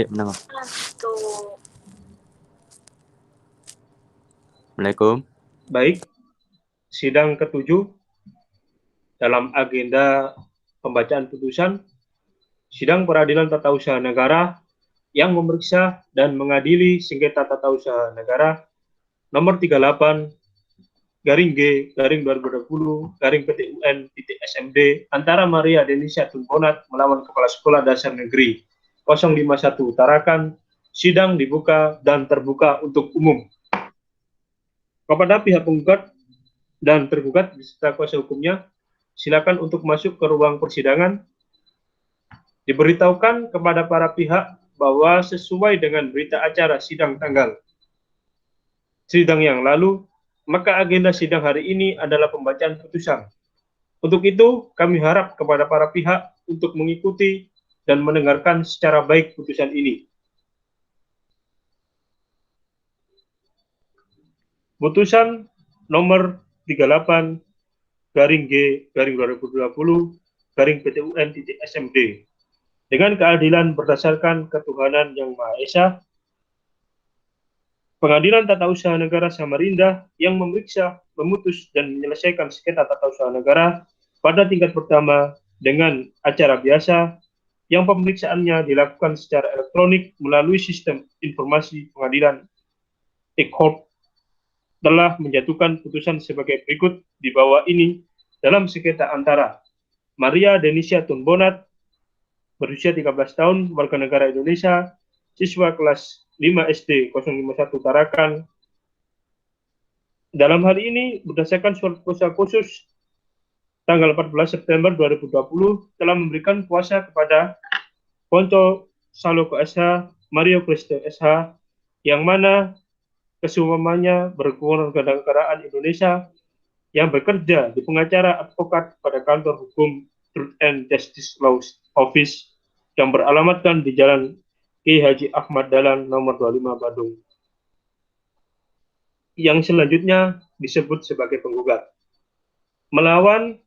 menang. Assalamualaikum. Baik, sidang ke-7 dalam agenda pembacaan putusan Sidang Peradilan Tata Usaha Negara yang memeriksa dan mengadili sengketa tata usaha negara nomor 38-G-2020-PT-UN-SMD antara Maria Denisia Tunbonat melawan Kepala Sekolah Dasar Negeri 051 Tarakan. Sidang dibuka dan terbuka untuk umum. Kepada pihak penggugat dan tergugat beserta kuasa hukumnya, silakan untuk masuk ke ruang persidangan. Diberitahukan kepada para pihak bahwa sesuai dengan berita acara sidang yang lalu, maka agenda sidang hari ini adalah pembacaan putusan. Untuk itu, kami harap kepada para pihak untuk mengikuti dan mendengarkan secara baik putusan ini. Putusan nomor 38-G-2020-PT-UN-SMD dengan keadilan berdasarkan ketuhanan yang Maha Esa, Pengadilan Tata Usaha Negara Samarinda yang memeriksa, memutus, dan menyelesaikan sengketa tata usaha negara pada tingkat pertama dengan acara biasa yang pemeriksaannya dilakukan secara elektronik melalui sistem informasi pengadilan e-court telah menjatuhkan putusan sebagai berikut di bawah ini dalam sengketa antara Maria Denisia Tunbonat berusia 13 tahun, warga negara Indonesia, siswa kelas 5 SD 051 Tarakan. Dalam hal ini, berdasarkan surat kuasa khusus tanggal 14 September 2020 telah memberikan kuasa kepada Ponco Saloko SH, Mario Kristen SH, yang mana kesemuanya berkewarganegaraan Indonesia yang bekerja di pengacara advokat pada kantor hukum Truth and Justice Law Office yang beralamatkan di Jalan Ki Haji Ahmad Dahlan nomor 25 Bandung. Yang selanjutnya disebut sebagai penggugat. Melawan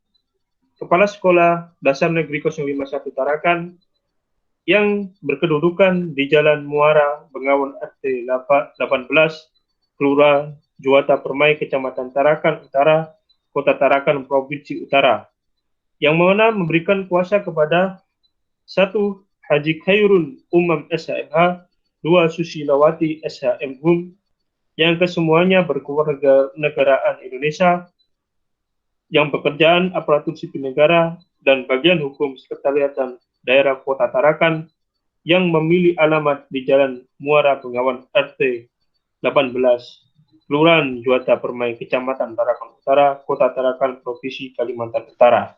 Kepala Sekolah Dasar Negeri 051 Tarakan yang berkedudukan di Jalan Muara Bengawan RT 18, Kelurahan Juwata Permai, Kecamatan Tarakan Utara, Kota Tarakan, Provinsi Utara, yang mana memberikan kuasa kepada 1. Haji Khairul Umam SHMH, 2. Susilawati SHMHum, yang kesemuanya berkewarganegaraan Indonesia, yang pekerjaan aparatur sipil negara dan bagian hukum sekretariatan daerah Kota Tarakan, yang memilih alamat di Jalan Muara Bengawan RT 18, Kelurahan Juwata Permai, Kecamatan Tarakan Utara, Kota Tarakan, Provinsi Kalimantan Utara,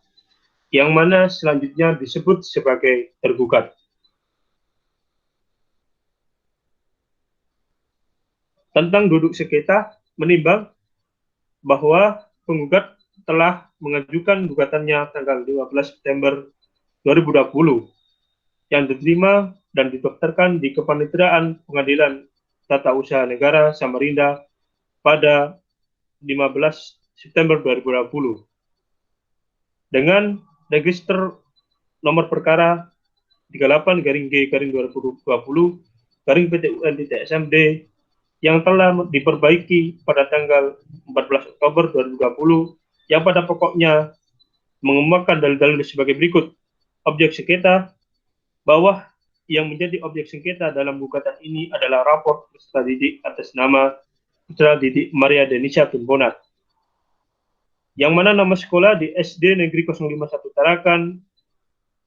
yang mana selanjutnya disebut sebagai tergugat. Tentang duduk sengketa, menimbang bahwa penggugat telah mengajukan gugatannya tanggal 15 September 2020 yang diterima dan didaftarkan di Kepaniteraan Pengadilan Tata Usaha Negara Samarinda pada 15 September 2020 dengan register nomor perkara 38-G-2020-PT-UN-SMD yang telah diperbaiki pada tanggal 14 Oktober 2020 yang pada pokoknya mengemukakan dalil-dalil sebagai berikut. Objek sengketa bahwa yang menjadi objek sengketa dalam gugatan ini adalah rapor peserta didik atas nama putra didik Maria Denisia Tunbonat, yang mana nama sekolah di SD Negeri 051 Tarakan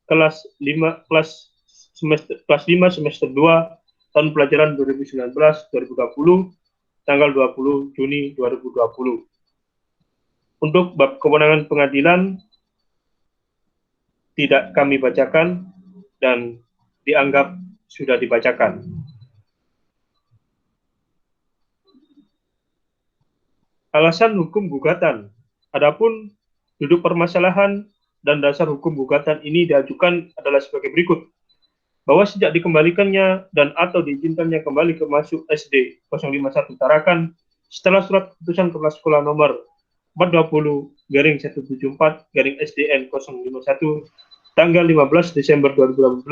kelas 5 semester 2 tahun pelajaran 2019-2020 tanggal 20 Juni 2020. Untuk bab kewenangan pengadilan tidak kami bacakan dan dianggap sudah dibacakan. Alasan hukum gugatan. Adapun duduk permasalahan dan dasar hukum gugatan ini diajukan adalah sebagai berikut. Bahwa sejak dikembalikannya dan atau diizinkannya kembali ke masuk SD 051 Tarakan setelah surat keputusan Kepala Sekolah nomor 420/174/SDN 051 tanggal 15 Desember 2018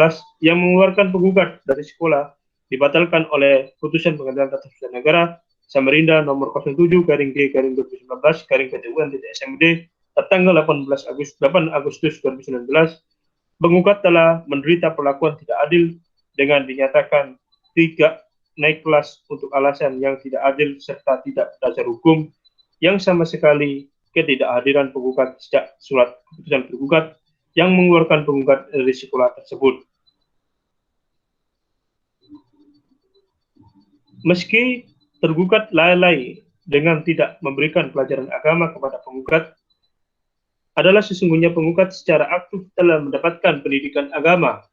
yang mengeluarkan penggugat dari sekolah dibatalkan oleh putusan Pengadilan Tata Usaha Negara Samarinda nomor 07-2019-PTUN.SMD tertanggal 8 Agustus 2019. Penggugat telah menderita perlakuan tidak adil dengan dinyatakan tidak naik kelas untuk alasan yang tidak adil serta tidak berdasar hukum yang sama sekali ketidakhadiran penggugat sejak surat keputusan penggugat yang mengeluarkan penggugat dari sekolah tersebut. Meski tergugat lalai dengan tidak memberikan pelajaran agama kepada penggugat, adalah sesungguhnya penggugat secara aktif telah mendapatkan pendidikan agama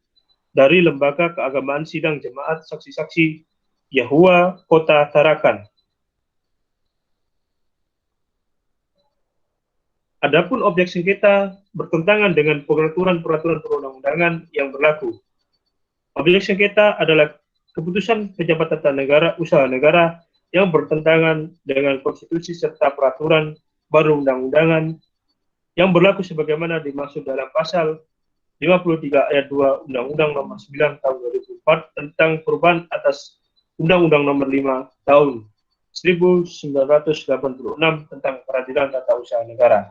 dari Lembaga Keagamaan Sidang Jemaat Saksi-Saksi Yahua Kota Tarakan. Adapun objek sengketa bertentangan dengan peraturan-peraturan perundang-undangan yang berlaku. Objek sengketa adalah keputusan pejabat tata negara usaha negara yang bertentangan dengan konstitusi serta peraturan perundang-undangan yang berlaku sebagaimana dimaksud dalam pasal 53 ayat 2 Undang-Undang Nomor 9 Tahun 2004 tentang perubahan atas Undang-Undang Nomor 5 Tahun 1986 tentang Peradilan Tata Usaha Negara.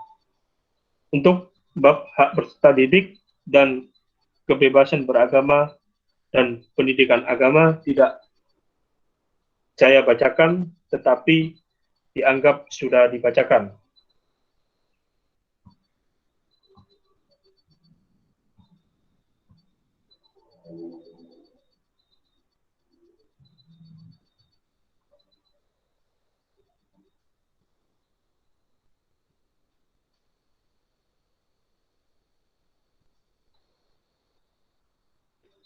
Untuk bab hak peserta didik dan kebebasan beragama dan pendidikan agama tidak saya bacakan, tetapi dianggap sudah dibacakan.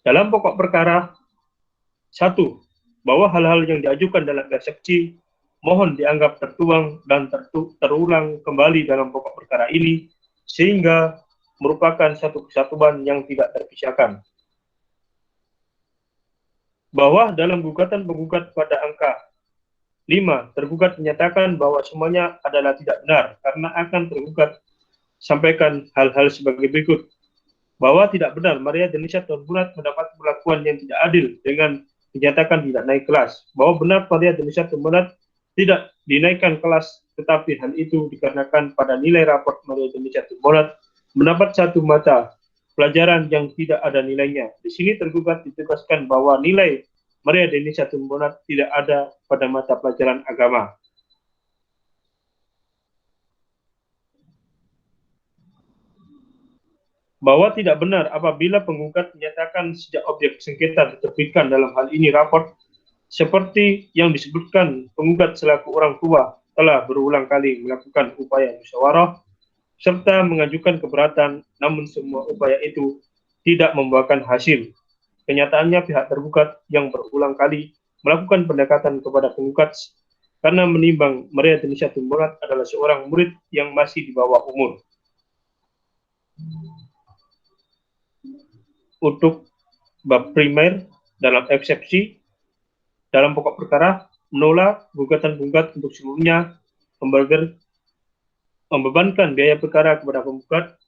Dalam pokok perkara 1, bahwa hal-hal yang diajukan dalam eksepsi mohon dianggap tertuang dan terulang kembali dalam pokok perkara ini sehingga merupakan satu kesatuan yang tidak terpisahkan. Bahwa dalam gugatan penggugat pada angka 5, tergugat menyatakan bahwa semuanya adalah tidak benar karena akan tergugat sampaikan hal-hal sebagai berikut. Bahwa tidak benar Maria Denisa Tunbonat mendapat perlakuan yang tidak adil dengan dinyatakan tidak naik kelas. Bahwa benar Maria Denisa Tunbonat tidak dinaikkan kelas, tetapi hal itu dikarenakan pada nilai raport Maria Denisa Tunbonat mendapat satu mata pelajaran yang tidak ada nilainya. Di sini tergugat ditegaskan bahwa nilai Maria Denisa Tunbonat tidak ada pada mata pelajaran agama. Bahwa tidak benar apabila penggugat menyatakan sejak objek sengketa diterbitkan dalam hal ini raport seperti yang disebutkan penggugat selaku orang tua telah berulang kali melakukan upaya musyawarah serta mengajukan keberatan, namun semua upaya itu tidak membuahkan hasil. Kenyataannya pihak tergugat yang berulang kali melakukan pendekatan kepada penggugat karena menimbang Maria Denisa Tunbonat adalah seorang murid yang masih di bawah umur. Untuk bab primer dalam eksepsi dalam pokok perkara menolak gugatan penggugat untuk seluruhnya membebankan biaya perkara kepada penggugat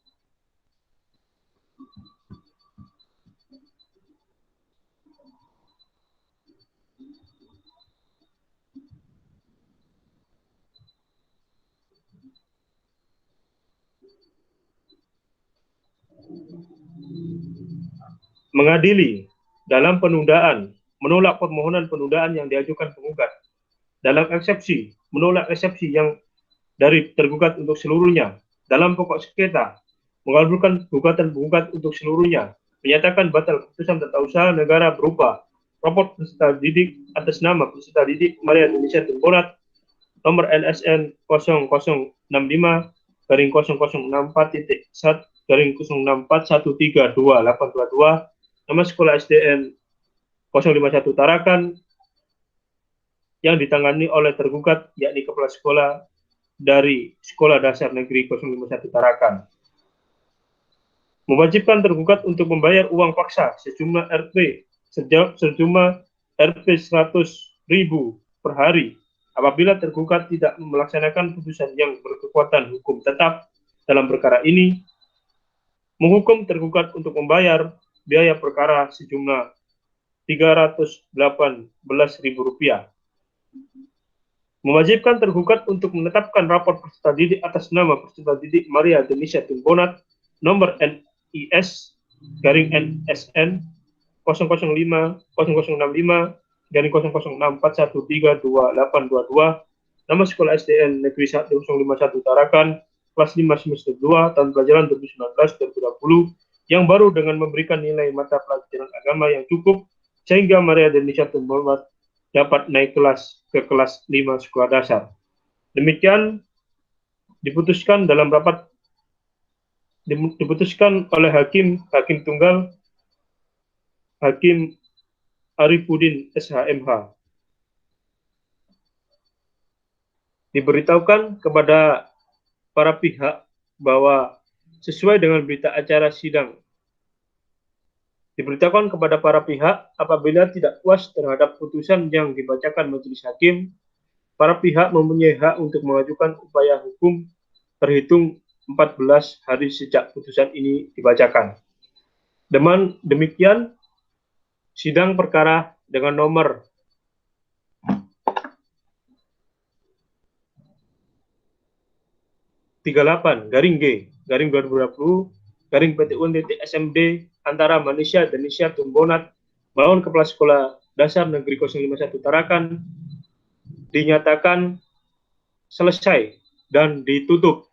mengadili dalam penundaan, menolak permohonan penundaan yang diajukan penggugat. Dalam eksepsi, menolak eksepsi yang dari tergugat untuk seluruhnya. Dalam pokok sengketa, mengabulkan gugatan penggugat untuk seluruhnya. Menyatakan batal keputusan tata usaha negara berupa raport peserta didik atas nama peserta didik Maria Denisa Tunbonat nomor LSN 0004.064.1-064132822 nama sekolah SDN 051 Tarakan yang ditangani oleh tergugat yakni kepala sekolah dari Sekolah Dasar Negeri 051 Tarakan. Mewajibkan tergugat untuk membayar uang paksa sejumlah Rp 100.000 per hari apabila tergugat tidak melaksanakan putusan yang berkekuatan hukum tetap dalam perkara ini, menghukum tergugat untuk membayar biaya perkara sejumlah Rp318.000, mewajibkan tergugat untuk menetapkan rapor peserta didik atas nama peserta didik Maria Denisha Tumbonat nomor NIS garing NSN 00065-00641322822, nama sekolah SDN Negeri 1051 Tarakan, kelas 5 semester 2 tahun pelajaran 2019-2020, yang baru dengan memberikan nilai mata pelajaran agama yang cukup sehingga Maria Denisha Tumbonat dapat naik kelas ke kelas 5 sekolah dasar. Demikian diputuskan dalam rapat oleh Hakim Tunggal Hakim Arifuddin SHMH. Diberitahukan kepada para pihak bahwa sesuai dengan berita acara sidang, diberitahukan kepada para pihak apabila tidak puas terhadap putusan yang dibacakan majelis hakim, para pihak mempunyai hak untuk mengajukan upaya hukum terhitung 14 hari sejak putusan ini dibacakan. Demikian sidang perkara dengan nomor 38-G-2020-PT-UN-SMD antara Manisha Denisha Tumbonat melawan Kepala Sekolah Dasar Negeri 051 Tarakan dinyatakan selesai dan ditutup.